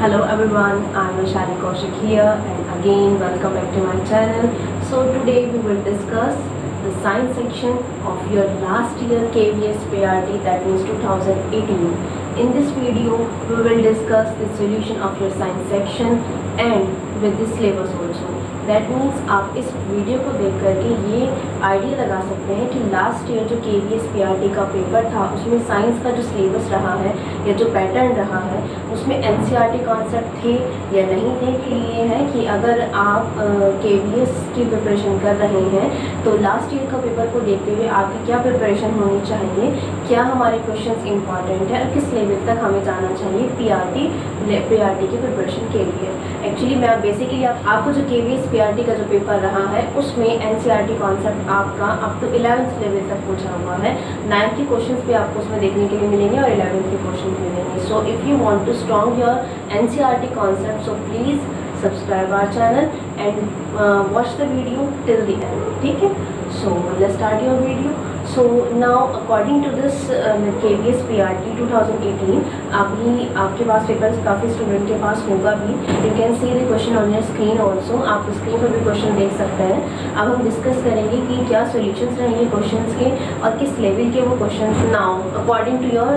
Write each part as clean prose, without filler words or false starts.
Hello everyone, I am Vaishali Kaushik here and again welcome back to my channel. So today we will discuss the science section of your last year KVS PRT, that means 2018. In this video we will discuss the solution of your science section and with the syllabus also. That means आप इस video को देख करके ये idea लगा सकते हैं कि लास्ट ईयर जो KVS PRT का पेपर था उसमें साइंस का जो सिलेबस रहा है या जो पैटर्न रहा है उसमें NCERT कॉन्सेप्ट थे या नहीं थे। कि ये है कि अगर आप KVS की प्रिपरेशन कर रहे हैं तो लास्ट ईयर का पेपर को देखते हुए आपकी क्या प्रिपरेशन होनी चाहिए, क्या हमारे क्वेश्चंस इंपॉर्टेंट है और किस लेवल तक हमें जाना चाहिए PRT की प्रिपरेशन के लिए। एक्चुअली मैं बेसिकली आपको जो KVS PRT का जो पेपर रहा है उसमें NCERT कॉन्सेप्ट आपका अप टू 11th लेवल तक पूछा हुआ है। 9th के क्वेश्चंस भी आपको उसमें देखने के लिए मिलेंगे और 11th के क्वेश्चन मिलेंगे। So if you want to strong your NCERT concept so please subscribe our channel and watch the video till the end. ठीक है, so let's start your video. So now according to this KVS PRT 2018 अभी आपके पास papers काफ़ी student के पास होगा भी। You can see the question on your screen also, आप screen पर भी क्वेश्चन देख सकते हैं। अब हम डिस्कस करेंगे कि क्या सॉल्यूशंस रहेंगे क्वेश्चंस के और किस लेवल के वो क्वेश्चन। Now according to your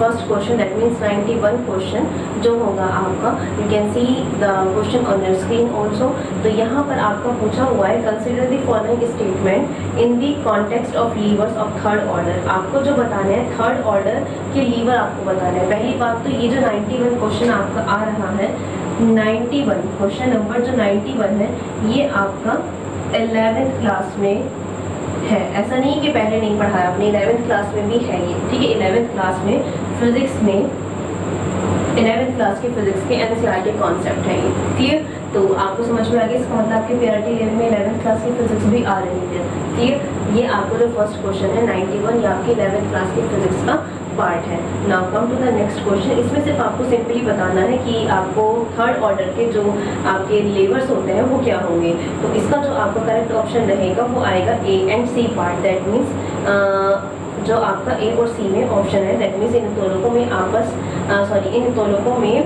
first question that means 91 question जो होगा आपका, you can see the question on your screen also. तो यहाँ पर आपका पूछा हुआ है consider the following statement in the context of levers of third order. आपको जो बताना है थर्ड ऑर्डर के लीवर आपको बताना है। पहली बात तो ये जो 91 क्वेश्चन आपका आ रहा है, 91 क्वेश्चन नंबर जो 91 है ये आपका 11th क्लास में है। ऐसा नहीं कि पहले नहीं पढ़ा है आपने, 11th क्लास में भी है ये। ठीक है, 11th क्लास में फिजिक्स में 11th क्लास के फिजिक्स के NCERT कॉन्सेप्ट है ये। क्लियर, तो आपको समझ में आ गया इसका मतलब आपके PRT लेवल में 11th क्लास की फिजिक्स भी आ रही है। क्लियर, ये आपको जो फर्स्ट क्वेश्चन है 91 ये आपकी 11th क्लास की फिजिक्स का पार्ट है। Now come to the next question. इसमें सिर्फ आपको सिंपली बताना है कि आपको थर्ड ऑर्डर के जो आपके लेवर्स होते हैं वो क्या होंगे। तो इसका जो आपका करेक्ट ऑप्शन रहेगा वो आएगा A and C part. That means जो आपका A और C में ऑप्शन है, दैट मीन्स इन दोनों में इन दोनों में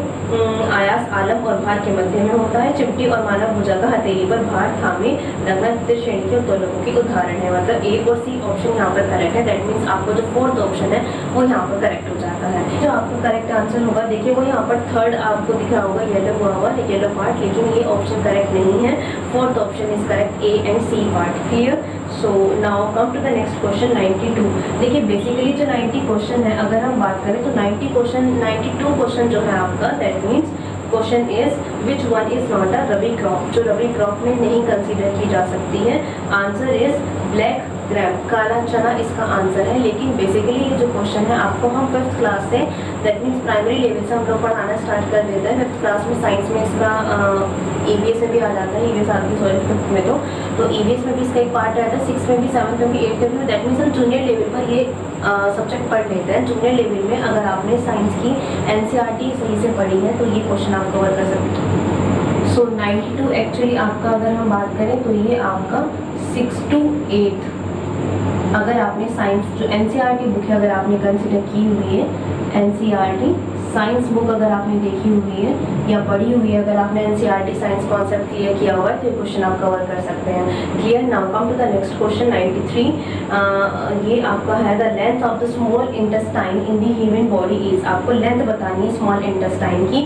आयास आलम और भार के मध्य में होता है। चिमटी और मानव भुजा का हथेली पर भार थामे रखना तृतीय श्रेणी के दोनों की उदाहरण है। मतलब A और C ऑप्शन यहाँ पर करेक्ट है। दैट मीन्स आपको जो फोर्थ ऑप्शन है वो यहाँ पर करेक्ट हो जाता है। जो आपका करेक्ट आंसर होगा, देखिए वो यहाँ पर थर्ड आपको दिख रहा होगा येलो हुआ हुआ येलो पार्ट, लेकिन ये ऑप्शन करेक्ट नहीं है। Fourth option is correct A and C part. Clear, so now come to the next question 92। देखिए बेसिकली जो 90 क्वेश्चन है अगर हम बात करें तो 92 क्वेश्चन जो है आपका, that means question is which one is not a rabi crop, जो रबी क्रॉप में नहीं कंसीडर की जा सकती है। आंसर इज ब्लैक ग्राम, काला चना इसका आंसर है। लेकिन बेसिकली ये जो क्वेश्चन है आपको हम 5th क्लास से, दैट मीन्स प्राइमरी लेवल से हम लोग पढ़ाना स्टार्ट कर देते हैं। 5th क्लास में साइंस में इसका EVS में भी आ जाता है, EVS आती है सॉरी 5th में तो EVS में भी इसका एक पार्ट रहता है। 6th में भी, 7th में भी, 8th में भी। दैट मीन्स हम जूनियर लेवल पर ये सब्जेक्ट पढ़ लेते हैं। जूनियर लेवल में अगर आपने साइंस की NCERT सही से पढ़ी है तो ये क्वेश्चन आप कवर कर सकते हैं। सो 92 एक्चुअली आपका अगर हम बात करें तो ये आपका 6 to 8 अगर आपने साइंस जो NCERT बुक है अगर आपने कंसिडर की हुई है, NCERT साइंस बुक अगर आपने देखी हुई है या पढ़ी हुई है, अगर आपने NCERT साइंस कॉन्सेप्ट क्लियर किया हुआ है तो ये क्वेश्चन आप कवर कर सकते हैं। Clear, now come to the next question 93। ये आपका है the length of the small intestine in the human body is. आपको लेंथ बतानी है स्मॉल इंटेस्टाइन की,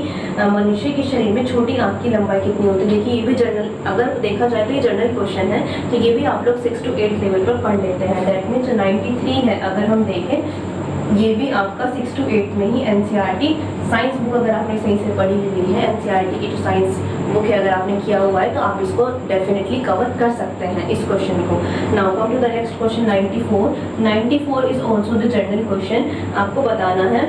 मनुष्य के शरीर में छोटी आंत की लंबाई कितनी होती है। देखिए ये भी जनरल अगर देखा जाए तो ये जनरल क्वेश्चन है, तो ये भी आप लोग 6 to 8 लेवल पर पढ़ लेते हैं। दैट मीन्स 93 है अगर हम देखें ये भी आपका 6 to 8 में ही NCERT साइंस बुक अगर आपने सही से पढ़ी हुई है, NCERT की जो साइंस बुक है अगर आपने किया हुआ है तो आप इसको डेफिनेटली कवर कर सकते हैं इस क्वेश्चन को। Now come to the next question 94 is also the general question. आपको बताना है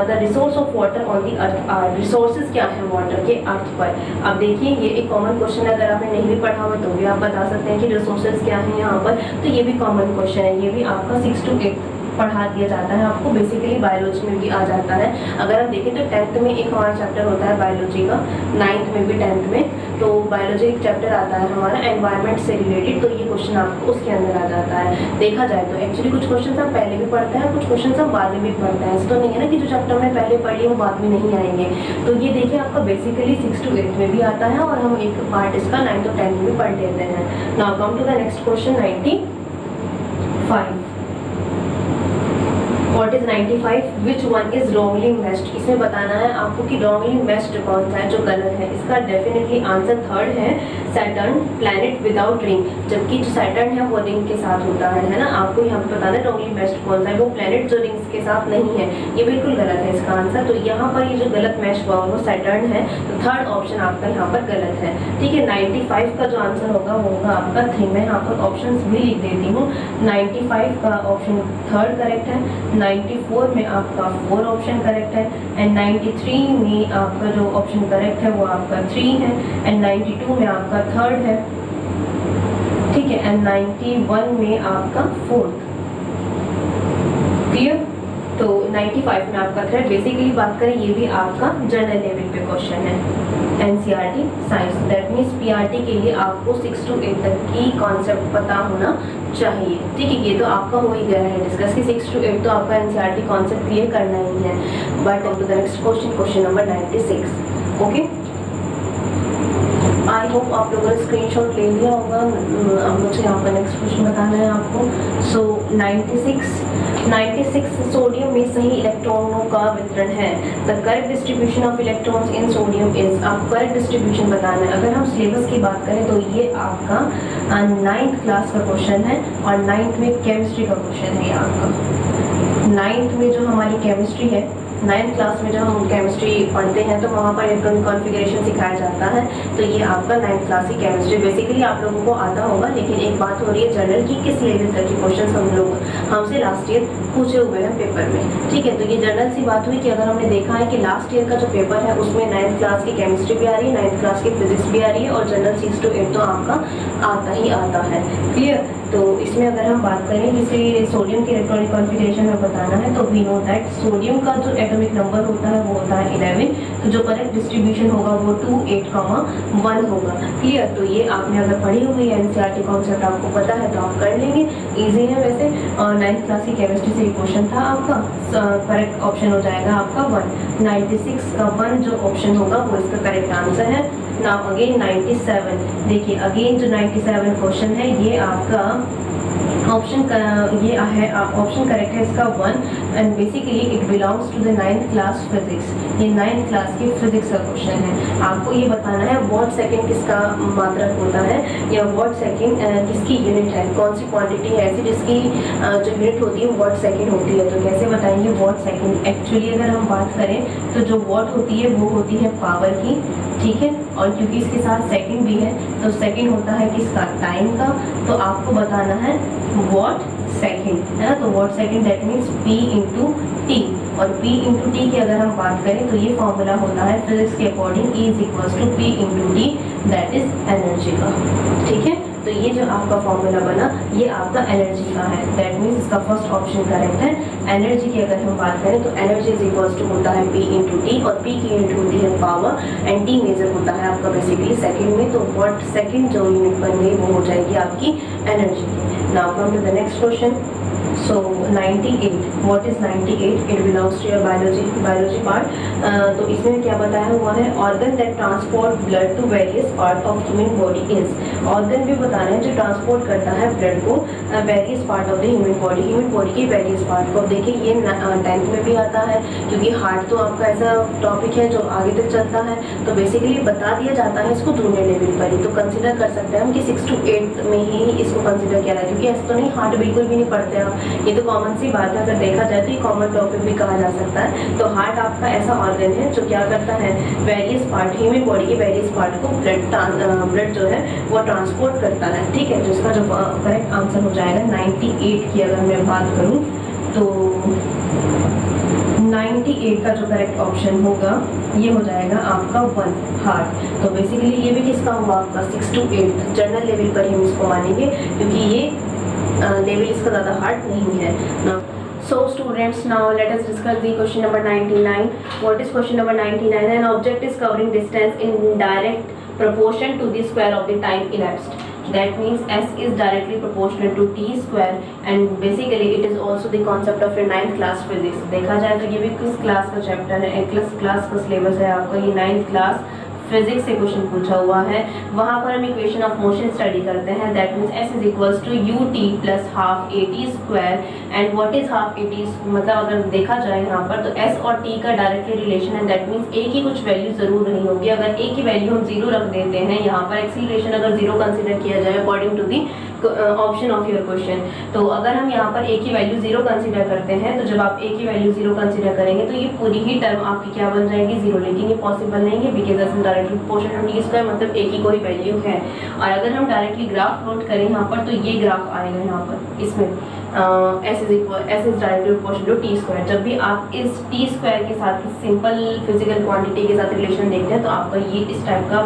the resource of water on the earth are. Resources क्या है वाटर के अर्थ पर। अब देखिए ये एक कॉमन क्वेश्चन है, अगर आपने नहीं भी पढ़ा हुआ तो भी आप बता सकते हैं कि रिसोर्सेज क्या है यहाँ पर। तो ये भी कॉमन क्वेश्चन है, ये भी आपका 6 to 8 पढ़ा दिया जाता है आपको, बेसिकली बायोलॉजी में भी आ जाता है। अगर हम देखें तो 10th में एक हमारा चैप्टर होता है बायोलॉजी का, 9th में भी 10th में, तो बायोलॉजी एक चैप्टर आता है हमारा एनवायरनमेंट से रिलेटेड, तो ये क्वेश्चन आपको उसके अंदर आ जाता है। देखा जाए तो एक्चुअली कुछ क्वेश्चन हम पहले भी पढ़ते हैं, कुछ क्वेश्चन हम बाद में भी पढ़ते हैं, ऐसा तो नहीं है ना कि जो चैप्टर हमने पहले पढ़ लिया वो बाद में नहीं आएंगे। तो ये देखिए आपका बेसिकली 6 to 8 में भी आता है और हम एक पार्ट इसका 9th और 10th में पढ़ लेते हैं। Now come to the next question 95। What is 95? Which one is wrongly matched? इसमें बताना है आपको कि wrongly matched कौन सा है जो गलत है। इसका डेफिनेटली आंसर थर्ड है, सैटर्न प्लैनेट विदाउट रिंग, जबकि जो सैटर्न है वो रिंग के साथ होता है ना। आपको यहाँ पे बताना है wrongly matched कौन सा है, वो प्लैनेट जो रिंग्स के साथ नहीं है, ये बिल्कुल गलत है इसका आंसर। तो यहाँ पर ये जो गलत मैच हुआ वो सैटर्न है, तो थर्ड ऑप्शन आपका यहाँ पर गलत है। ठीक है, 95 का जो आंसर होगा वो होगा आपका 3। मैं यहाँ पर ऑप्शन भी लिख देती हूँ। 95 का ऑप्शन थर्ड करेक्ट है, 94 में आपका 4 ऑप्शन करेक्ट है, एंड 93 में आपका जो ऑप्शन करेक्ट है वो आपका 3 है, एंड 92 में आपका थर्ड है। ठीक है, एंड 91 में आपका 4th। क्लियर? तो 95 में आपका थर्ड। बेसिकली बात करें ये भी आपका जनरल लेवल पे क्वेश्चन है, NCERT science. That means PRT के लिए आपको 6 to 8 तक की कॉन्सेप्ट पता होना चाहिए। ठीक है, ये तो आपका हो ही गया है डिस्कस कि 6 to 8 तो आपका एनसीईआरटी कॉन्सेप्ट क्लियर करना ही है। But to the next question, question number 96। Okay, I hope आप लोगों ने स्क्रीनशॉट ले लिया होगा। अब मुझे यहाँ पर नेक्स्ट क्वेश्चन बताना है आपको। सो 96 सोडियम में सही इलेक्ट्रॉनों का वितरण है। The correct distribution of electrons in sodium is, आपको करेक्ट डिस्ट्रीब्यूशन बताना है। अगर हम सिलेबस की बात करें तो ये आपका 9th क्लास का क्वेश्चन है और 9th में केमिस्ट्री का क्वेश्चन है। आपका 9th में जो हमारी केमिस्ट्री है, 9th क्लास में जब हम केमिस्ट्री पढ़ते हैं तो वहाँ पर इलेक्ट्रॉनिक कॉन्फ़िगरेशन सिखाया जाता है। तो ये आपका 9th क्लास की केमिस्ट्री बेसिकली आप लोगों को आता होगा, लेकिन एक बात हो रही है जनरल की किस लेवल तक के क्वेश्चन हमसे लास्ट ईयर पूछे हुए हैं पेपर में। ठीक है, तो ये जनरल सी बात हुई कि अगर हमने देखा है कि लास्ट ईयर का जो पेपर है उसमें 9th क्लास की केमिस्ट्री भी आ रही है, 9th क्लास की फिजिक्स भी आ रही है और जनरल 6 to 8 तो आपका आता ही आता है। क्लियर? तो इसमें अगर हम बात करें किसी सोडियम के इलेक्ट्रॉनिक कॉन्फ़िगरेशन में बताना है तो वी नो दैट सोडियम का जो एटॉमिक नंबर होता है वो होता है 11। तो जो करेक्ट डिस्ट्रीब्यूशन होगा वो 2, 8, 1 होगा। क्लियर? तो ये आपने अगर पढ़ी हुई है एनसीईआरटी कॉन्सेप्ट आपको पता है तो आप कर लेंगे, इजी है वैसे। और 9th क्लास की केमिस्ट्री से क्वेश्चन था आपका, करेक्ट ऑप्शन हो जाएगा आपका 1। 96 का 1 जो ऑप्शन होगा वो इसका करेक्ट आंसर है। नाउ अगेन 97, देखिए अगेन जो 97 क्वेश्चन है ये आपका ऑप्शन ये है ऑप्शन करेक्ट है इसका 1 and basically it belongs to the 9th class physics. ये 9th क्लास की फिजिक्स का क्वेश्चन है। आपको ये बताना है वॉट सेकंड किसका मात्रक होता है या वॉट सेकंड किसकी यूनिट है, कौन सी क्वांटिटी है ऐसी जिसकी जो यूनिट होती है वॉट सेकंड होती है। तो कैसे बताएंगे वॉट सेकंड? एक्चुअली अगर हम बात करें तो जो वॉट होती है वो होती है पावर की। ठीक है, और क्योंकि इसके साथ सेकंड भी है तो सेकंड होता है किसका, टाइम का। तो आपको बताना है वॉट सेकंड, है ना। तो what second that means P into T, और P इंटू टी की अगर हम बात करें तो ये फॉर्मूला होता है फिजिक्स के according E is equals to P into t, that is energy का। ठीक है, तो ये जो आपका फॉर्मूला बना ये आपका एनर्जी का है। दैट मीन्स इसका फर्स्ट ऑप्शन करेक्ट है। एनर्जी की अगर हम बात करें तो एनर्जी इज इक्वल्स टू होता है P इंटू टी, और P की यूनिट होती है पावर एंड T मेजर होता है आपका बेसिकली सेकंड में। तो वॉट सेकंड जो यूनिट बन गई वो हो जाएगी आपकी एनर्जी की। Now come to the next question. So 98, what is 98? It belongs to your biology part. तो इसमें क्या बताया हुआ है, organ that transport blood to various part of human body is. organ भी बताना है जो ट्रांसपोर्ट करता है ब्लड को various part of the human body की various part को। देखिए ये 10th में भी आता है क्योंकि हार्ट तो आपका ऐसा टॉपिक है जो आगे तक चलता है। तो बेसिकली बता दिया जाता है इसको जूनियर लेवल पर ही, तो कंसिडर कर सकते हैं हम कि 6 to 8 में ही इसको कंसिडर किया है, क्योंकि ऐसा तो नहीं हार्ट बिल्कुल भी नहीं पढ़ते आप, ये तो कॉमन सी बात है। अगर देखा जाए तो ये कॉमन टॉपिक भी कहा जा सकता है। तो हार्ट आपका ऐसा ऑर्गन है जो क्या करता है, वेरियस पार्ट ह्यूमन बॉडी के वेरियस पार्ट को ब्लड जो है वो ट्रांसपोर्ट करता है। ठीक है, तो इसका जो करेक्ट आंसर हो जाएगा 98 की अगर मैं बात करूँ तो 98 का जो करेक्ट ऑप्शन होगा ये हो जाएगा आपका 1 हार्ट। तो बेसिकली ये भी किसका हुआ आपका 6 to 8 जनरल लेवल पर ही हम इसको मानेंगे क्योंकि ये लेवल इसका ज़्यादा हार्ड नहीं है ना। So students, now let us discuss the question number 99. What is question number 99? An object is covering distance in direct proportion to the square of the time elapsed. That means s is directly proportional to t square, and basically it is also the concept of your 9th class physics. देखा जाए तो ये भी किस class का chapter है, class का syllabus है आपका, ये 9th क्लास फिजिक्स से क्वेश्चन पूछा हुआ है। वहाँ पर हम इक्वेशन ऑफ मोशन स्टडी करते हैं। That means s is equals to u t plus half a t square. And what is half a t, मतलब अगर देखा जाए यहाँ पर तो एस और टी का डायरेक्टली रिलेशन है। दैट मीन्स ए की कुछ वैल्यू जरूर नहीं होगी। अगर ए की वैल्यू हम जीरो रख देते हैं यहाँ पर, एक्सीलरेशन अगर जीरो कंसिडर किया जाए according to the option of your question, तो अगर हम यहाँ पर ए की वैल्यू जीरो कंसिडर करते हैं तो जब आप ए की वैल्यू जीरो कंसिडर करेंगे तो ये पूरी ही टर्म आपकी क्या बन जाएगी, जीरो। लेकिन ये पॉसिबल नहीं है because s directly proportional to t square, मतलब ए की कोई वैल्यू है। और अगर हम डायरेक्टली ग्राफ प्लॉट करें यहाँ पर तो ये ग्राफ आएगा यहाँ पर, इसमें s is directly proportional to t square. जब भी आप इस टी स्क्वायर के साथ सिंपल फिजिकल क्वांटिटी के साथ रिलेशन देखते हैं तो आपका ये इस टाइप का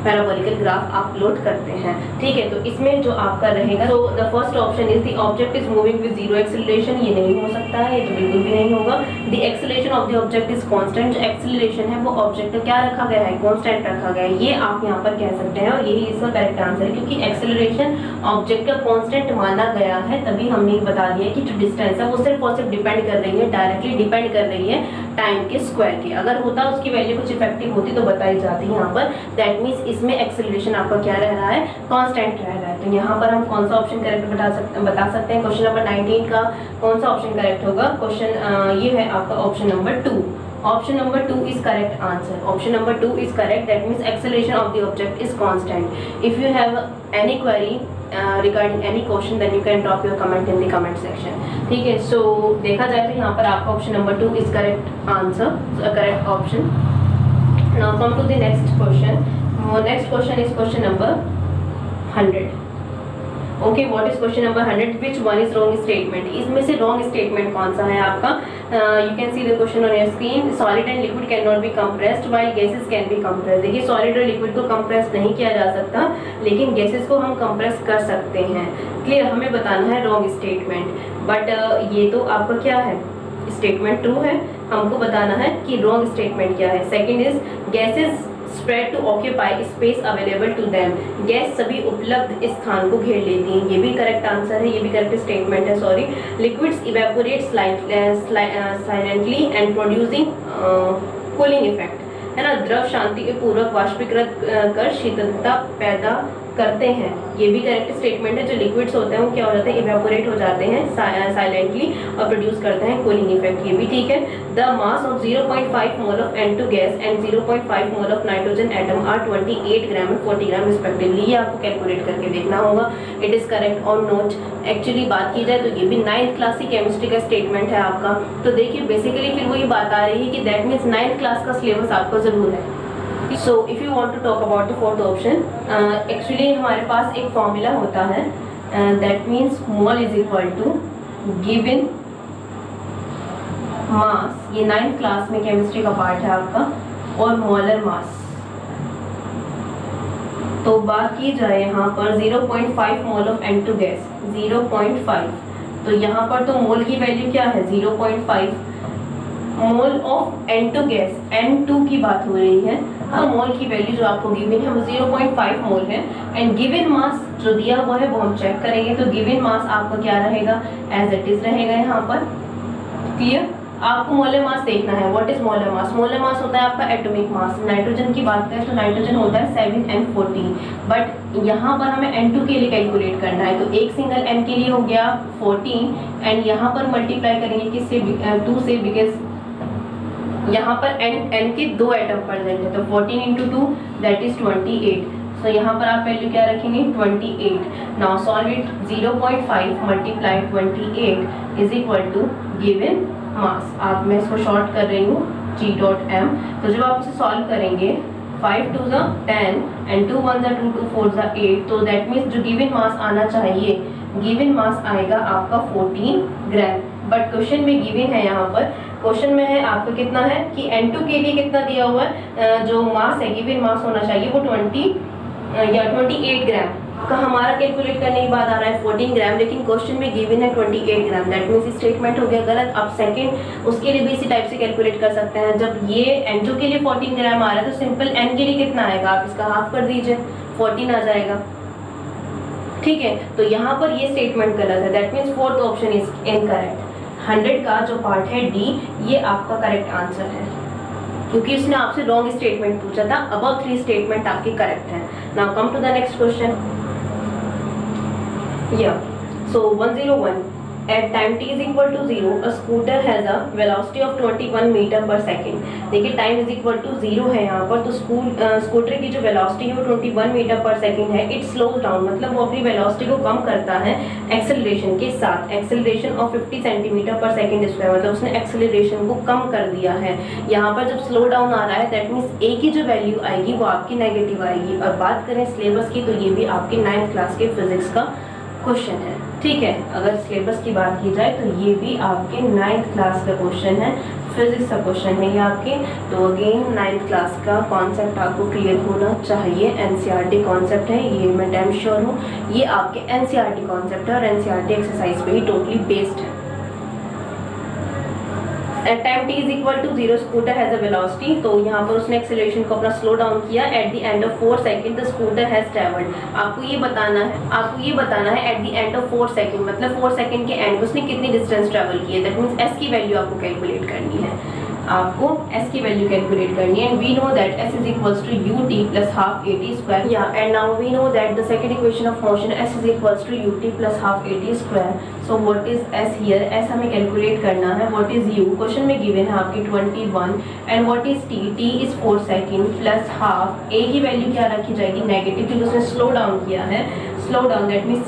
पैराबोलिकल ग्राफ आप प्लॉट करते हैं। ठीक है, तो इसमें जो आपका रहेगा, तो the first option is the object is moving with zero acceleration. ये नहीं हो सकता है, ये तो बिल्कुल भी नहीं होगा। The acceleration of the object is constant. जो एक्सेलरेशन है वो ऑब्जेक्ट का क्या रखा गया है, कांस्टेंट रखा गया है। ये आप यहाँ पर कह सकते हैं और यही इसका करेक्ट आंसर है, क्योंकि एक्सेलरेशन ऑब्जेक्ट का कांस्टेंट माना गया है। तभी हमने बता दिया कि जो डिस्टेंस है वो सिर्फ और सिर्फ डिपेंड कर रही है, डायरेक्टली डिपेंड कर रही है टाइम के स्क्वायर की। अगर होता उसकी वैल्यू कुछ इफेक्टिव होती तो बताई जाती यहाँ पर। दैट मीन्स इसमें एक्सेलरेशन आपका क्या रह रहा है, कांस्टेंट रह रहा है। तो यहाँ पर हम कौन सा ऑप्शन करेक्ट बता सकते हैं। क्वेश्चन नंबर 19 का कौन सा ऑप्शन करेक्ट होगा। क्वेश्चन ये है आपका option number 2। Option number 2 is correct answer. Option number 2 is correct. That means acceleration of the object is constant. If you have any query regarding any question, then you can drop your comment in the comment section. ठीक है, so देखा जाए तो यहाँ पर आपका option number 2 is correct answer, correct option. Now come to the next question. Next question is question number 100. Okay, what is question number 100? Which one is wrong statement? इसमें से रॉन्ग स्टेटमेंट कौन सा है आपका? You can see the question on your screen. Solid and liquid can not be compressed while gases can be compressed. देखिए, solid और liquid को compress नहीं किया जा सकता, लेकिन गैसेस को हम कंप्रेस कर सकते हैं। क्लियर, हमें बताना है रॉन्ग स्टेटमेंट। बट ये तो आपका क्या है, स्टेटमेंट ट्रू है। हमको बताना है कि रॉन्ग स्टेटमेंट क्या है। Second is gases spread to occupy space available to them। Gas सभी उपलब्ध स्थान को घेर लेती हैं, ये भी करेक्ट आंसर है, ये भी करेक्ट स्टेटमेंट है। Sorry, liquids evaporate silently and producing cooling effect, है ना। द्रव शांति के पूर्वक वाष्पीकृत कर शीतलता पैदा करते हैं, ये भी करेक्ट स्टेटमेंट है। जो लिक्विड्स होते हैं वो क्या हो जाते हैं, इवेपोरेट हो जाते हैं साइलेंटली और प्रोड्यूस करते हैं कूलिंग इफेक्ट, ये भी ठीक है। The mass of 0.5 mole of N2 gas and 0.5 mole of nitrogen atom are 28 gram and 40 gram respectively. ये आपको कैलकुलेट करके देखना होगा इट इज करेक्ट और नॉट। एक्चुअली बात की जाए तो ये भी 9th क्लास की केमिस्ट्री का स्टेटमेंट है आपका। तो देखिए, बेसिकली फिर वही बात आ रही है कि दैट मीन्स 9th क्लास का सिलेबस आपका जरूर है। So if you want to talk about the fourth option, actually हमारे पास एक फॉर्मूला होता है, that means mole is equal to given mass। ये 9th क्लास में केमिस्ट्री का पार्ट है आपका, और मोलर मास। तो बात की जाए यहाँ पर 0.5 मोल ऑफ N2 गैस, 0.5, तो यहाँ पर तो मोल की वैल्यू क्या है, 0.5 mole of N2 gas, N2 की बात हो रही है। हाँ, मोल की वैल्यू जो आपको गिवन है वो 0.5 मोल है। एंड गिवन मास जो दिया हुआ है वो हम चेक करेंगे, तो गिवन मास आपका क्या रहेगा, एज इट इज रहेगा यहाँ पर। क्लियर, आपको मोलर मास देखना है। What is molar mass? Molar mass होता है आपका एटॉमिक मास। नाइट्रोजन की बात करें तो नाइट्रोजन होता है 7n14, बट यहाँ पर हमें N2 के लिए कैलकुलेट करना है, तो एक सिंगल N के लिए हो गया 14, एंड यहाँ पर मल्टीप्लाई करेंगे किससे, 2 से, बिकॉज यहाँ पर n के 2 एटम प्रेजेंट है, तो 14 × 2 दैट इज 28। सो यहाँ पर आप वैल्यू क्या रखेंगे, 28। Now solve it, 0.5 multiply 28 is equal to given mass. आप, मैं इसको शॉर्ट कर रही हूँ G.M। तो जब आप इसे सॉल्व करेंगे, 5 2 10 एंड 2 1 2 2 4 8, तो दैट मीन्स जो गिवन मास आना चाहिए, गिवन मास आएगा आपका 14 ग्राम। बट क्वेश्चन में गिवन है, यहाँ पर क्वेश्चन में है आपका कितना है कि N2 के लिए कितना दिया हुआ है, जो मास है, गिवन मास होना चाहिए वो 28 ग्राम। का हमारा कैलकुलेट करने की बात आ रहा है 14 ग्राम, लेकिन क्वेश्चन में गिवन है 28 ग्राम। दैट मीन्स स्टेटमेंट हो गया गलत। आप सेकंड उसके लिए भी इसी टाइप से कैलकुलेट कर सकते हैं। जब ये N2 के लिए 14 ग्राम आ रहा है तो सिंपल N के लिए कितना आएगा, आप इसका हाफ कर दीजिए, 14 आ जाएगा। ठीक है, तो यहाँ पर ये स्टेटमेंट गलत है। That means fourth option is incorrect. 100 का जो पार्ट है डी, ये आपका करेक्ट आंसर है, क्योंकि उसने आपसे रॉन्ग स्टेटमेंट पूछा था। अबव 3 स्टेटमेंट आपके करेक्ट हैं। Now come to the next question. Yeah, so 101, at time t is equal to 0, a scooter has a velocity of 21 meter per second। देखिए टाइम इज इक्वल टू 0 है यहाँ पर, तो scooter की जो velocity है वो 21 मीटर पर सेकंड है। इट स्लोज डाउन, मतलब वो अपनी वेलोसिटी को कम करता है एक्सेलरेशन के साथ। एक्सेलरेशन ऑफ 50 सेंटीमीटर पर सेकंड स्क्वायर, मतलब उसने एक्सेलरेशन को कम कर दिया है। यहाँ पर जब स्लो डाउन आ रहा है दैट मीन्स ए की जो वैल्यू आएगी वो आपकी नेगेटिव आएगी। और बात करें सिलेबस की, तो ये भी आपके 9th क्लास के फिजिक्स का क्वेश्चन है। ठीक है, अगर सिलेबस की बात की जाए तो ये भी आपके 9th क्लास का क्वेश्चन है, फिजिक्स का क्वेश्चन है ये आपके। तो अगेन 9th क्लास का कॉन्सेप्ट आपको क्लियर होना चाहिए। एनसीईआरटी कॉन्सेप्ट है ये, मैं डैम श्योर हूँ ये आपके एनसीईआरटी कॉन्सेप्ट है और एनसीईआरटी एक्सरसाइज पे ही टोटली बेस्ड है। At time t is equal to 0, scooter has a velocity, तो यहाँ पर उसने एक्सेलरेशन को अपना स्लो डाउन किया। At the end of 4 seconds the scooter has traveled। आपको ये बताना है at the end of 4 seconds, मतलब 4 सेकंड के एंड उसने कितनी डिस्टेंस ट्रैवल की है। दैट मीन्स s की वैल्यू आपको कैलकुलेट करनी है, आपको s की वैल्यू कैलकुलेट करनी है। And we know that s is equals to ut plus half at square. या and now we know that the second equation of motion s is equals to ut plus half at square. So what is s here, s हमें calculate करना है। What is u, question में given है आपकी 21, and what is t, t is 4 second plus half. a की value क्या रखी जाएगी, नेगेटिव, क्योंकि उसने स्लो डाउन किया है। Slow down that means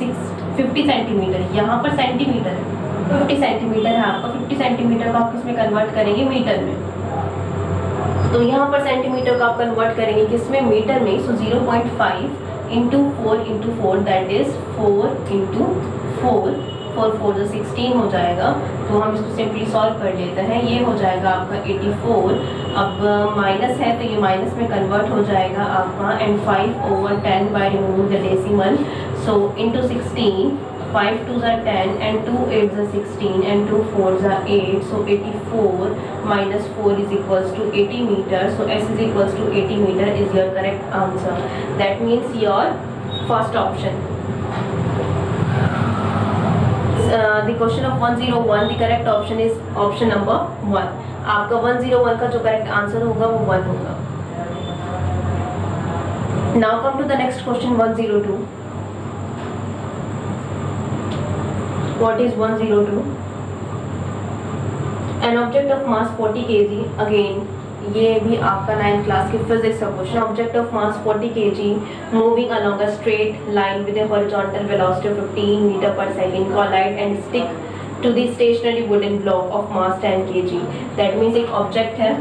50 centimetre, यहाँ पर सेंटीमीटर है, 50 सेंटीमीटर है आपका। 50 सेंटीमीटर को आप किसमें कन्वर्ट करेंगे, मीटर में। तो यहाँ पर सेंटीमीटर को आप कन्वर्ट करेंगे किसमें, मीटर में। सो 0.5 इंटू 4 दैट इज 4 इंटू 4 4 16 हो जाएगा। तो हम इसको सिंपली सॉल्व कर लेते हैं। ये हो जाएगा आपका 84। अब माइनस है तो ये माइनस में कन्वर्ट हो जाएगा आपका। And 5/10 by removing the decimal, so into 16, 5 2s are 10 and 2 8s are 16 and 2 4s are 8, so 84 minus 4 is equals to 80 meter. So s is equals to 80 meter is your correct answer. That means your first option. The question of 101, the correct option is option number 1. आपका 101 का जो correct answer होगा वो 1 होगा। Now come to the next question, 102. What is 102? An object of mass 40 kg, again ये भी आपका 9th class के फिजिक्स का question. Object of mass 40 kg moving along a straight line with a horizontal velocity of 15 meter per second collide and stick to the stationary wooden block of mass 10 kg। That means एक object है,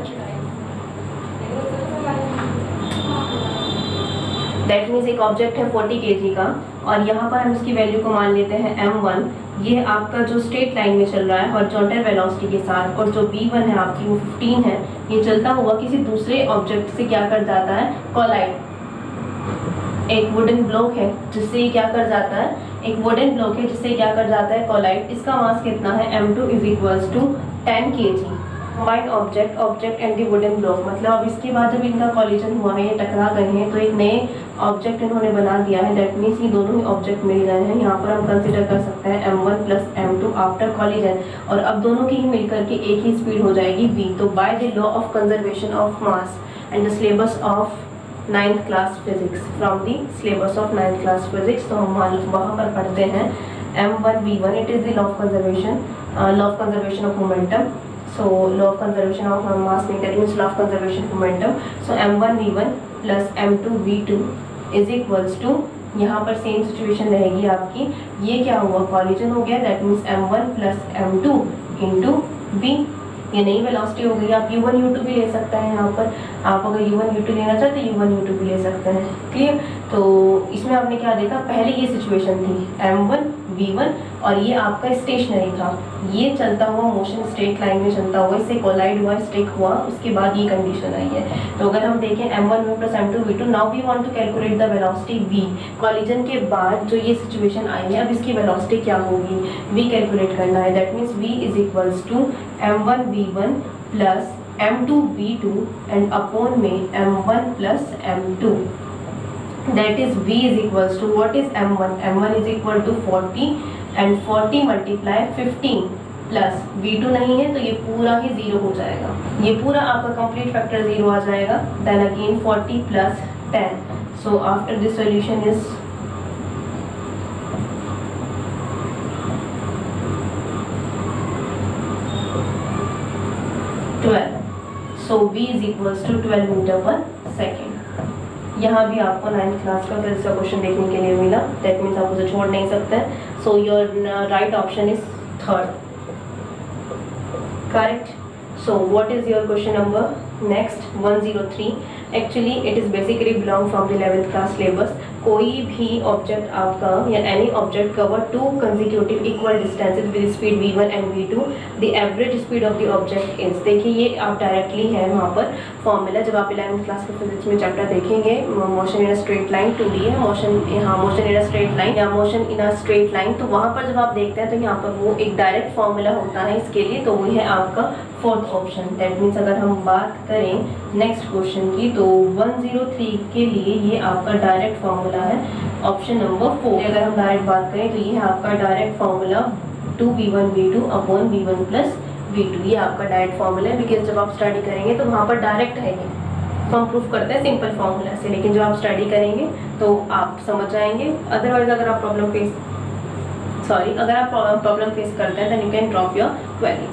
that means एक object है 40 kg का, और यहाँ पर हम इसकी वैल्यू को मान लेते हैं m1। ये आपका जो स्ट्रेट लाइन में चल रहा है हॉरिजॉन्टल वेलोसिटी के साथ, और जो v1 है आपकी वो 15 है। ये चलता हुआ किसी दूसरे ऑब्जेक्ट से क्या कर जाता है, कोलाइड। एक वुडन ब्लॉक है जिससे ये क्या कर जाता है, एक वुडन ब्लॉक है जिससे क्या कर जाता है, कोलाइड। इसका मास कितना है, m2 is equals to 10 kg। Combined object and the wooden block, मतलब अब इसके बाद जब इनका कॉलिजन हुआ है, ये टकरा गए हैं, तो एक नए ऑब्जेक्ट इन्होंने बना दिया है। दैट मीन्स ये दोनों ही ऑब्जेक्ट मिल गए हैं। यहाँ पर हम कंसिडर कर सकते हैं m1 plus m2 after collision, और अब दोनों की ही मिलकर के एक ही स्पीड हो जाएगी v। तो by the law of conservation of mass and the syllabus of 9th class physics, from the syllabus of 9th class physics, तो हम वहाँ पर पढ़ते हैं m1 v1, it is the law of conservation of momentum. So law of conservation of mass, that means law of conservation of momentum. So m1 v1 plus m2 v2 is equals to, यहाँ पर same situation रहेगी आपकी। ये क्या हुआ, collision हो गया। That means m1 plus m2 into v, ये नई वेलोसिटी हो गई। आप u1 u2 भी ले सकते हैं। यहाँ पर आप अगर u1 u2 लेना चाहते हैं u1 u2 भी ले सकते हैं। क्लियर। तो इसमें आपने क्या देखा, पहले ये सिचुएशन थी m1 v1 और ये आपका स्टेशनरी था, ये चलता हुआ मोशन स्ट्रेट लाइन में चलता हुआ इससे कोलाइड हुआ, स्टिक हुआ, उसके बाद ये कंडीशन आई है। तो अगर हम देखें m1v plus m2v2, now we want to calculate the velocity v। Collision के बाद जो ये सिचुएशन आई है, अब इसकी वेलोसिटी क्या होगी, v कैलकुलेट करना है। That means v is equals to m1v1 plus m2v2 and upon में m1 plus m2। That is v is equals to what is m1? m1 is equal to 40 and 40 multiply 15 plus v2 नहीं है तो ये पूरा ही zero हो जाएगा, ये पूरा आपका कंप्लीट फैक्टर जीरो आ जाएगा। Then again 40 plus 10, so after this solution is 12, so v is equals to 12 metre per second. यहाँ भी आपको 9th क्लास का फिजिक्स का क्वेश्चन देखने के लिए मिला, दैट मीन्स आप उसे छोड़ नहीं सकते। So your right option is third, correct. So what is your question number next 103। Actually it is basically belong from the 11th class syllabus. कोई भी ऑब्जेक्ट आपका या any object cover to consecutive equal distances with speed v1 and v2, the average speed of the object is. देखिए ये आप directly है वहाँ पर फॉर्मूला, जब आप 11th क्लास के फिजिक्स में चैप्टर देखेंगे, motion in a straight line 2D है, मोशन यहाँ motion in a straight line या motion in a straight line, तो वहाँ पर जब आप देखते हैं तो यहाँ पर वो एक डायरेक्ट फॉर्मूला होता है इसके लिए, तो वो है आपका फोर्थ ऑप्शन। दैट मीन्स अगर हम बात करें नेक्स्ट क्वेश्चन की, तो 103 के लिए ये आपका डायरेक्ट फॉर्मूला है ऑप्शन नंबर 4। अगर हम डायरेक्ट बात करें तो ये है आपका direct formula 2v1v2 upon v1 plus v2, ये आपका डायरेक्ट फॉर्मूला है। बिकॉज जब आप स्टडी करेंगे तो वहाँ पर डायरेक्ट है ये, तो हम प्रूफ करते हैं सिंपल फॉर्मूला से, लेकिन जब आप स्टडी करेंगे तो आप समझ जाएंगे। अदरवाइज अगर आप प्रॉब्लम फेस करते हैं then you can drop your value.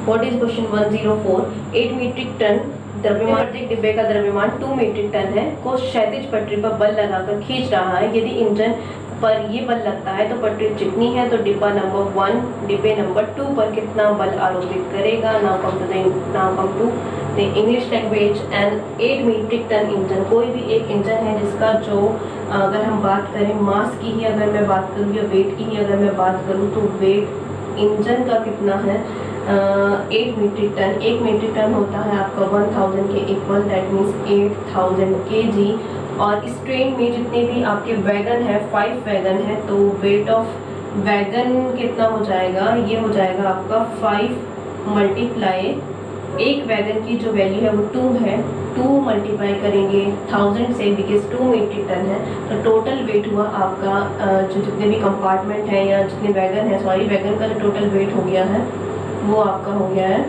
What is question 104। 8 metric ton द्रव्यमान, प्रत्येक डिब्बे का द्रव्यमान 2 मीट्रिक टन है, को क्षैतिज पटरी पर बल लगाकर खींच रहा है। यदि इंजन पर ये बल लगता है तो पटरी चिकनी है, तो डिब्बा नंबर 1 डिब्बे नंबर 2 पर कितना बल आरोपित करेगा। Now come to the English language. And 8 metric ton engine, कोई भी एक इंजन है जिसका जो अगर हम बात करें मास की ही अगर मैं बात करूँ या वेट की ही अगर मैं बात करूँ, तो वेट इंजन का कितना है 8 मीट्रिक टन। 1 मीट्रिक टन होता है आपका 1000 के इक्वल, दैट मीन्स 8000 kg। और इस ट्रेन में जितने भी आपके वैगन है 5 वैगन है, तो वेट ऑफ वैगन कितना हो जाएगा, ये हो जाएगा आपका 5 मल्टीप्लाई, एक वैगन की जो वैल्यू है वो 2 है, 2 मल्टीप्लाई करेंगे 1000 से, बिकॉज 2 मीट्रिक टन है, तो टोटल वेट हुआ आपका जो जितने भी कंपार्टमेंट है या जितने वैगन है, सॉरी वैगन का जो टोटल वेट हो गया है वो आपका हो गया है,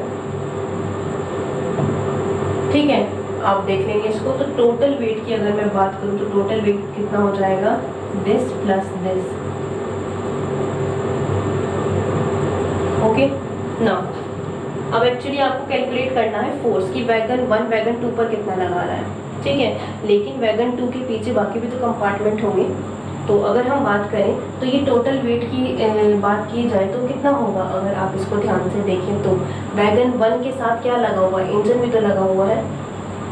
ठीक है। आप देख लेंगे इसको, तो टोटल वेट की अगर मैं बात करूँ तो टोटल वेट कितना हो जाएगा, this plus this. Okay now अब एक्चुअली आपको कैलकुलेट करना है फोर्स की वैगन 1 वैगन 2 पर कितना लगा रहा है, ठीक है। लेकिन वैगन 2 के पीछे बाकी भी तो कंपार्टमेंट होंगे, तो अगर हम बात करें तो ये टोटल वेट की बात की जाए तो कितना होगा। अगर आप इसको ध्यान से देखें तो वैगन 1 के साथ क्या लगा हुआ है, इंजन भी तो लगा हुआ है,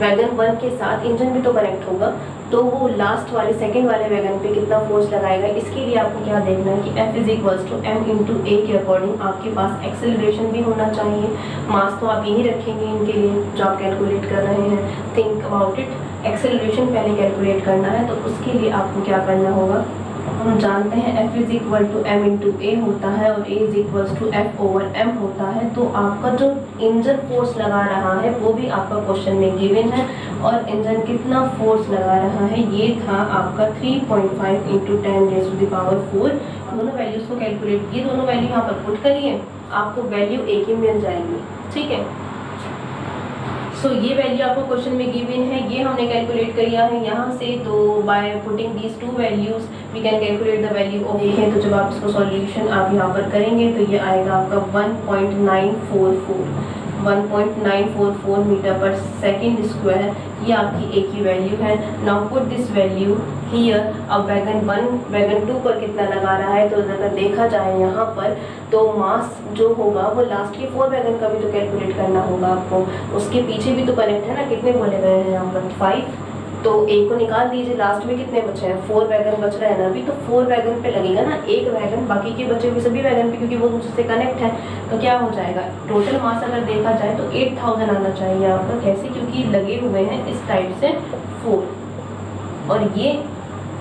वैगन 1 के साथ इंजन भी तो कनेक्ट होगा, तो वो लास्ट वाले सेकंड वाले वैगन पे कितना फोर्स लगाएगा। इसके लिए आपको क्या देखना है कि F is equals to m into a के अकॉर्डिंग आपके पास एक्सेलरेशन भी होना चाहिए। मास तो आप यही रखेंगे इनके लिए जो आप कैलकुलेट कर रहे हैं, थिंक अबाउट इट। एक्सेलरेशन पहले कैलकुलेट करना है, तो उसके लिए आपको क्या करना होगा, हम जानते हैं F is equal to m into a होता है और A is equals to F over m होता है। तो आपका जो इंजन फोर्स लगा रहा है वो भी आपका क्वेश्चन में गिवन है, और इंजन कितना फोर्स लगा रहा है ये था आपका 3.5 into 10 raise to the power 4। दोनों वैल्यूज़ को कैलकुलेट, ये दोनों वैल्यू यहाँ पर पुट करिए, आपको वैल्यू एक ही मिल जाएगी, ठीक है। सो ये वैल्यू आपको क्वेश्चन में गिवन है, ये हमने कैलकुलेट किया है यहाँ से। तो by putting these 2 values we can calculate the value of. देखें तो जब आप इसको सॉल्यूशन आप यहाँ पर करेंगे तो ये आएगा आपका 1.944 मीटर पर सेकेंड स्क्वायर, ये आपकी एक ही वैल्यू है। Now put this value here. अब वैगन 1 वैगन 2 पर कितना लगा रहा है, तो अगर देखा जाए यहाँ पर तो मास जो होगा वो लास्ट के 4 वैगन का भी तो कैलकुलेट करना होगा आपको, उसके पीछे भी तो कनेक्ट है ना, कितने बोले गए हैं यहाँ पर 5, तो तो एक को निकाल दीजिए, लास्ट में कितने बचे हैं, 4 वैगन बच रहे हैं ना अभी, तो 4 वैगन पे लगेगा ना एक वैगन, बाकी के बचे हुए सभी वैगन पे क्योंकि वो दूसरे से कनेक्ट है। तो क्या हो जाएगा, टोटल मास अगर देखा जाए तो 8000 आना चाहिए आपका। कैसे, क्योंकि लगे हुए हैं इस टाइप से 4, और ये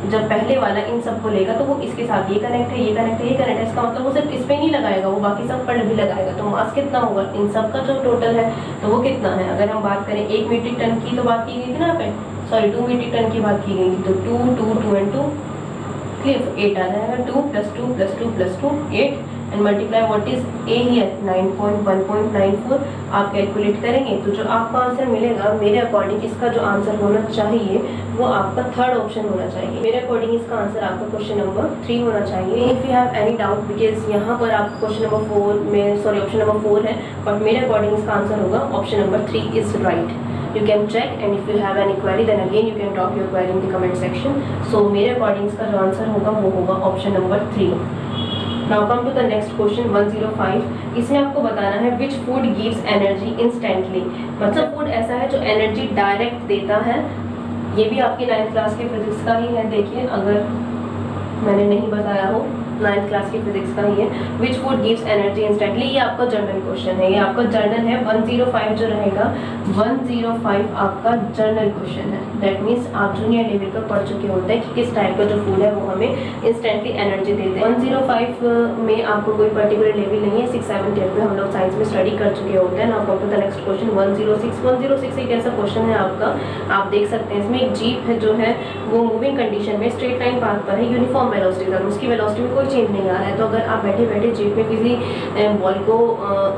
जब पहले वाला इन सबको लेगा तो वो इसके साथ ये कनेक्ट है, ये कनेक्ट है, ये कनेक्ट है, इसका मतलब वो सिर्फ इस पे नहीं लगाएगा, वो बाकी सब पर भी लगाएगा। तो मास कितना होगा इन सब का जो टोटल है, तो वो कितना है। अगर हम बात करें 1 मीट्रिक टन की तो बात की गई थी ना यहाँ पे, सॉरी 2 मीट्रिक टन की बात की गई थी, तो 2 2 2 एंड 2 क्लियर, 8 आ जाएगा। 2 + 2 + 2 + 2 8 and multiply what is a here 9.1.94 आप कैलकुलेट करेंगे तो जो आपका आंसर मिलेगा, मेरे अकॉर्डिंग इसका जो आंसर होना चाहिए वो आपका थर्ड ऑप्शन होना चाहिए। मेरे अकॉर्डिंग इसका आंसर आपका क्वेश्चन नंबर 3 होना चाहिए। If you have any doubt, because यहाँ पर आप क्वेश्चन नंबर 4 में, सॉरी ऑप्शन नंबर 4 है, बट मेरे अकॉर्डिंग इसका आंसर होगा option number 3 is right. You can check, and if you have any query then again you can drop your query in the comment section. So मेरे according इसका जो answer होगा वो होगा option number 3। Now come to the next question 105। इसमें आपको बताना है which food gives energy instantly, मतलब फूड ऐसा है जो एनर्जी डायरेक्ट देता है। ये भी आपकी 9th क्लास के फिजिक्स का ही है। देखिए अगर मैंने नहीं बताया हो, 9th क्लास की फिजिक्स का ही है। Which food gives energy instantly, ये आपका जर्नल क्वेश्चन है, ये आपका जर्नल है। 105 जो रहेगा 105 आपका जर्नल क्वेश्चन है। दैट मीन्स आप जूनियर लेवल पर पढ़ चुके होते हैं कि किस टाइप का जो फूड है वो हमें इंस्टेंटली एनर्जी देते हैं। 105 में आपको कोई पर्टिकुलर लेवल नहीं है, 6, 7, 10 में हम लोग साइंस में स्टडी कर चुके होते हैं। Now come to the next question 106 एक ऐसा क्वेश्चन है आपका, आप देख सकते हैं इसमें एक जीप है जो है वो मूविंग कंडीशन में स्ट्रेट लाइन पाथ पर है, यूनिफॉर्म वेलोसिटी पर, उसकी वेलोसिटी में कोई चेंज नहीं आ रहा है। तो अगर आप बैठे बैठे जीप में किसी बॉल को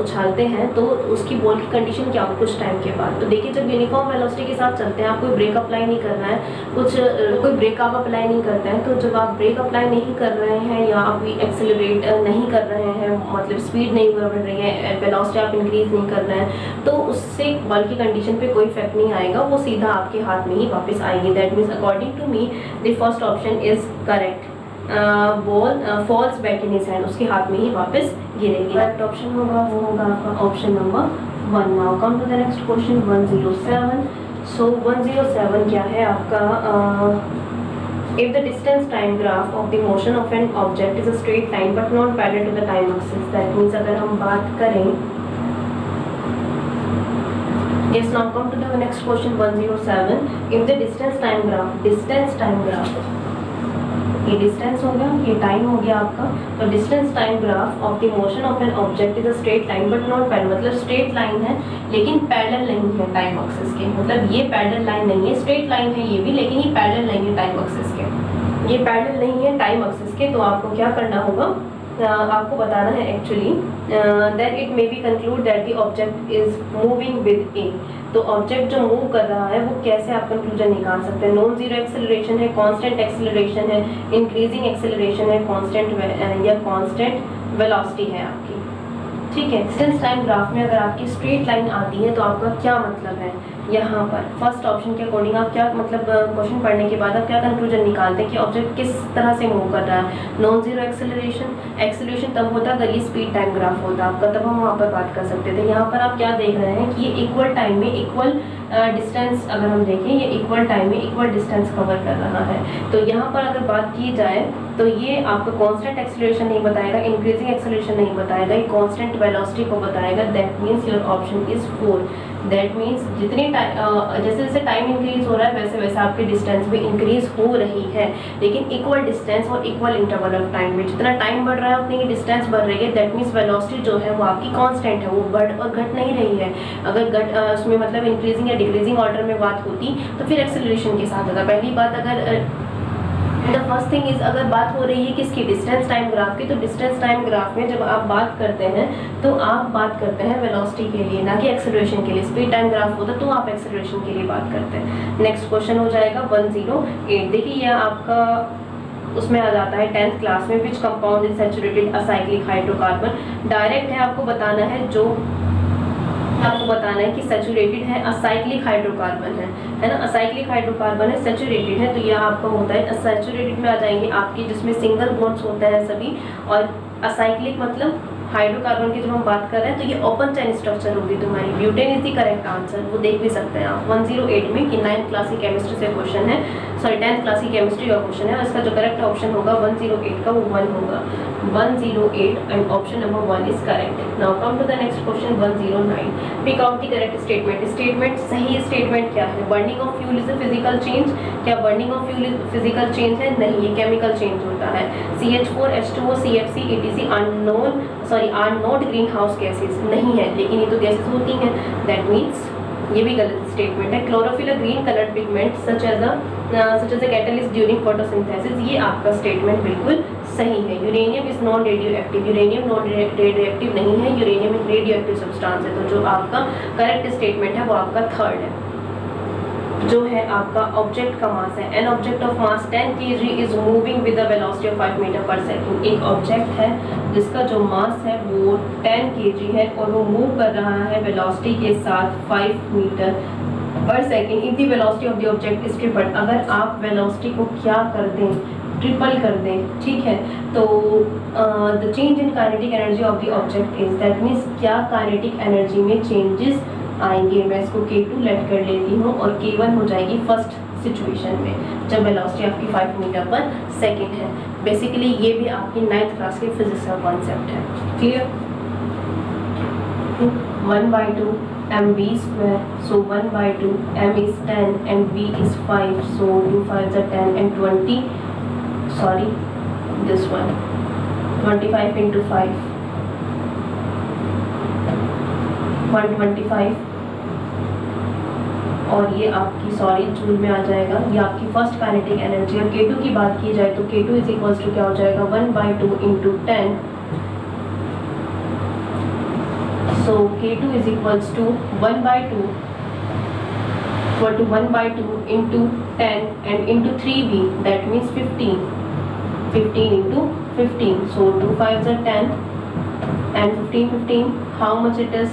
उछालते हैं तो उसकी बॉल की कंडीशन क्या हो कुछ टाइम के बाद। तो देखिए जब यूनिफॉर्म वेलोसिटी के साथ चलते हैं, आप कोई ब्रेक अप्लाई नहीं करना है, कोई ब्रेक आप अप्लाई नहीं करते हैं, तो जब आप ब्रेक अप्लाई नहीं कर रहे हैं या आप एक्सेलरेट नहीं कर रहे हैं, मतलब स्पीड नहीं बढ़ रही है, वेलोसिटी आप इंक्रीज नहीं कर रहे हैं, तो उससे बॉल की कंडीशन पे कोई इफेक्ट नहीं आएगा, वो सीधा आपके हाथ में ही वापस आएगी। That means according to me the first option is correct. Ball falls back in his hand, उसके हाथ में ही वापस गिरेगी। करेक्ट ऑप्शन होगा वो होगा आपका option number 1। Now come to the next question 107। So 107 क्या है आपका, if the distance time graph of the motion of an object is a straight line but not parallel to the time axis, that means अगर हम बात करें, yes, now come to the next question 107। if the distance time graph ये distance हो गया, ये time हो गया आपका, तो distance time graph of the motion of an object is a straight line but not parallel, मतलब स्ट्रेट लाइन है लेकिन पैरेलल नहीं है टाइम एक्सिस के, मतलब ये पैरेलल लाइन नहीं है, स्ट्रेट लाइन है ये भी लेकिन ये पैरेलल नहीं है टाइम एक्सिस के, ये पैरेलल नहीं है टाइम एक्सिस के। तो आपको क्या करना होगा, आपको बताना है actually that it may be concluded that the object is moving with a. तो ऑब्जेक्ट जो मूव कर रहा है वो कैसे आप कंक्लूजन निकाल सकते हैं, नॉन जीरो एक्सेलरेशन है, कांस्टेंट एक्सेलरेशन है, इंक्रीजिंग एक्सेलरेशन है, कांस्टेंट या कांस्टेंट वेलोसिटी है आपकी, ठीक है। डिस्टेंस टाइम ग्राफ में अगर आपकी स्ट्रेट लाइन आती है तो आपका क्या मतलब है, यहाँ पर फर्स्ट ऑप्शन के अकॉर्डिंग आप क्या मतलब क्वेश्चन पढ़ने के बाद आप क्या कंक्लूजन निकालते हैं कि ऑब्जेक्ट किस तरह से मूव कर रहा है। नॉन जीरो एक्सेलरेशन तब होता अगर ये स्पीड टाइम ग्राफ होता आपका, तब हम वहाँ पर बात कर सकते थे। यहाँ पर आप क्या देख रहे हैं कि ये इक्वल टाइम में इक्वल डिस्टेंस, अगर हम देखें ये इक्वल टाइम में इक्वल डिस्टेंस कवर कर रहा है। तो यहाँ पर अगर बात की जाए तो ये आपको कांस्टेंट एक्सेलरेशन नहीं बताएगा, इंक्रीजिंग एक्सेलरेशन नहीं बताएगा, ये कांस्टेंट वेलोसिटी को बताएगा। That means your option is 4। That means जितनी जैसे जैसे टाइम इंक्रीज हो रहा है वैसे वैसे आपकी डिस्टेंस भी इंक्रीज हो रही है, लेकिन इक्वल डिस्टेंस और इक्वल इंटरवल ऑफ टाइम में जितना टाइम बढ़ रहा है उतनी डिस्टेंस बढ़ रही है। दैट मीन्स वेलोसिटी जो है वो आपकी कांस्टेंट है, वो बढ़ और घट नहीं रही है। अगर उसमें मतलब इंक्रीजिंग या डिक्रीजिंग ऑर्डर में बात होती तो फिर एक्सेलरेशन के साथ होता। पहली बात अगर द फर्स्ट थिंग इज अगर बात हो रही है किसकी, डिस्टेंस टाइम ग्राफ की, तो डिस्टेंस टाइम ग्राफ में जब आप बात करते हैं तो आप बात करते हैं वेलोसिटी के लिए, ना कि एक्सेलरेशन के लिए। स्पीड टाइम ग्राफ होता तो आप एक्सेलरेशन के लिए बात करते हैं। नेक्स्ट क्वेश्चन हो जाएगा 108। देखिए यह आपका उसमें आ जाता है 10th क्लास में, which compound is saturated acyclic hydrocarbon. Direct है, आपको बताना है कि सैचुरेटेड है, असाइक्लिक हाइड्रोकार्बन है ना, असाइक्लिक हाइड्रोकार्बन है, सैचुरेटेड है, तो यह आपका होता है सैचुरेटेड में आ जाएंगे आपके जिसमें सिंगल बॉन्ड्स होते हैं सभी, और असाइक्लिक मतलब हाइड्रोकार्बन की जब हम बात कर रहे हैं तो ये ओपन चेन स्ट्रक्चर होगी तुम्हारी। Butane is the correct answer, वो देख भी सकते हैं आप 108 में कि 9th क्लास की केमिस्ट्री से क्वेश्चन है, सॉरी 10th क्लास की केमिस्ट्री का क्वेश्चन है। इसका जो करेक्ट ऑप्शन होगा 108 का वो 1 होगा, 108 and option number 1 is correct. Now come to the next question 109। Pick out the correct statement. Statement, सही स्टेटमेंट क्या है? Burning of fuel is a physical change. क्या burning of fuel physical change है? नहीं, ये केमिकल चेंज होता है। CH4, H2O, CFC, ETC are not green house gases, नहीं है, लेकिन ये तो गैसेज होती हैं। दैट मीन्स ये भी गलत स्टेटमेंट है। Chlorophyll, green coloured pigment such as a catalyst during photosynthesis, ये आपका स्टेटमेंट बिल्कुल सही है। Uranium is non radio active, uranium non radio active नहीं है, यूरेनियम एक रेडियो एक्टिव सब्सटेंस है। तो जो आपका करेक्ट स्टेटमेंट है वो आपका थर्ड है, जो है आपका ऑब्जेक्ट का मास है। An object of mass 10 kg is moving with the velocity of 5 metre per second. एक ऑब्जेक्ट है जिसका जो मास है वो 10 kg है और वो मूव कर रहा है वेलोसिटी के साथ 5 metre per second. If the velocity of the object is triple, अगर आप वेलोसिटी को क्या कर दें, ट्रिपल कर दें, ठीक है, तो the change in kinetic energy of the object is, that means क्या काइनेटिक एनर्जी में चेंजेस आएंगे। मैं इसको K2 लेट कर लेती हूँ और K1 हो जाएगी फर्स्ट सिचुएशन में जब वेलोसिटी आपकी 5 मीटर पर सेकंड है। बेसिकली ये भी आपकी 9th क्लास के फिजिक्स का कॉन्सेप्ट है। Clear? 1/2 mv square, so 1/2 m is 10 and v is 5, so 2 5s are 10 and 20, sorry this one 25 into 5 125, और ये आपकी सॉरी जूल में आ जाएगा, ये आपकी फर्स्ट काइनेटिक एनर्जी। और K2 की बात की जाए तो K2 इज इक्वल्स टू क्या हो जाएगा 1/2 into 10, so K2 is equals to 1/2 into 10 and into 3v, that means 15 into 15, so 2 5s are 10 and 15, how much it is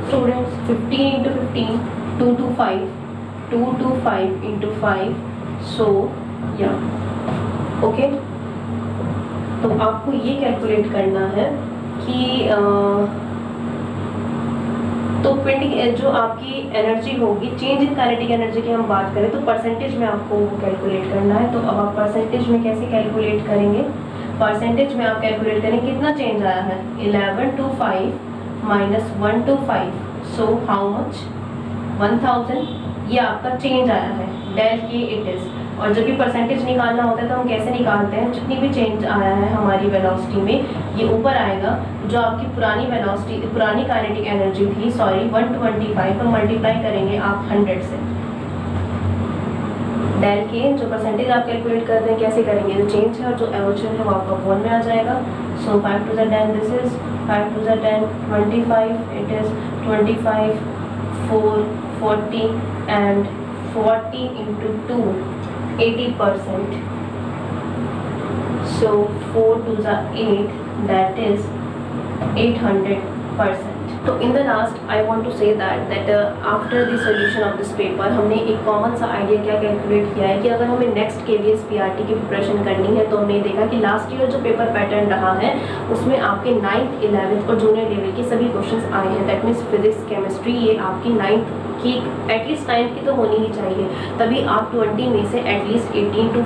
students? 15 into 15, 225 into 5, so yeah, okay। तो आपको ये calculate करना है कि तो जो आपकी एनर्जी होगी, चेंज इन काइनेटिक एनर्जी की हम बात करें तो परसेंटेज में आपको वो कैलकुलेट करना है। तो अब आप परसेंटेज में कैसे कैलकुलेट करेंगे? परसेंटेज में आप कैलकुलेट करेंगे कितना चेंज आया है, 11 to 5 minus 1 to 5, so how much 1000, ये आपका चेंज आया है, डेल के इट इज। और जब भी परसेंटेज निकालना होता है तो हम कैसे निकालते हैं, जितनी भी चेंज आया है हमारी वेलोसिटी में ये ऊपर आएगा, जो आपकी पुरानी वेलोसिटी पुरानी काइनेटिक एनर्जी थी, सॉरी 125, हम मल्टीप्लाई करेंगे आप 100 से। डेल के जो परसेंटेज आप कैलकुलेट करते हैं कैसे करेंगे, जो चेंज है और जो एवोल्यूशन है वो आपका वन में आ जाएगा। सो 5 to the 10, this is 5 to the 10 25, it is 25 4 40 and 40 into 2 80%, so 4 to the 8, that is 800%। तो in the last I want to say that after the solution of this paper हमने एक common सा idea क्या calculate किया है कि अगर हमें नेक्स्ट KVS PRT की प्रिपरेशन करनी है तो हमने देखा कि लास्ट ईयर जो पेपर पैटर्न रहा है उसमें आपके 9th 11th और जूनियर लेवल के सभी क्वेश्चंस आए हैं। दैट मीन्स फिजिक्स केमिस्ट्री ये आपकी 9th की एटलीस्ट 9th की तो होनी ही चाहिए, तभी आप 20 में से एटलीस्ट 15 to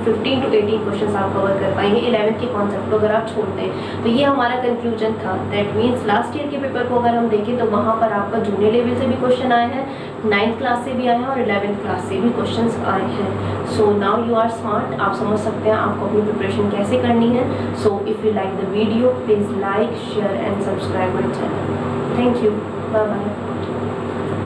18 क्वेश्चन आप कवर कर पाएंगे 11th के कॉन्सेप्ट को अगर आप छोड़ दें। तो ये हमारा कंक्लूजन था। दैट मीन्स लास्ट ईयर के पेपर को अगर हम देखें तो वहाँ पर आपका जूनियर लेवल से भी क्वेश्चन आए हैं, 9th क्लास से भी आए हैं और 11th क्लास से भी क्वेश्चन आए हैं। So now you are smart, आप समझ सकते हैं आपको अपनी प्रिपरेशन कैसे करनी है। So if you like the video please like share and subscribe my channel. Thank you, bye bye.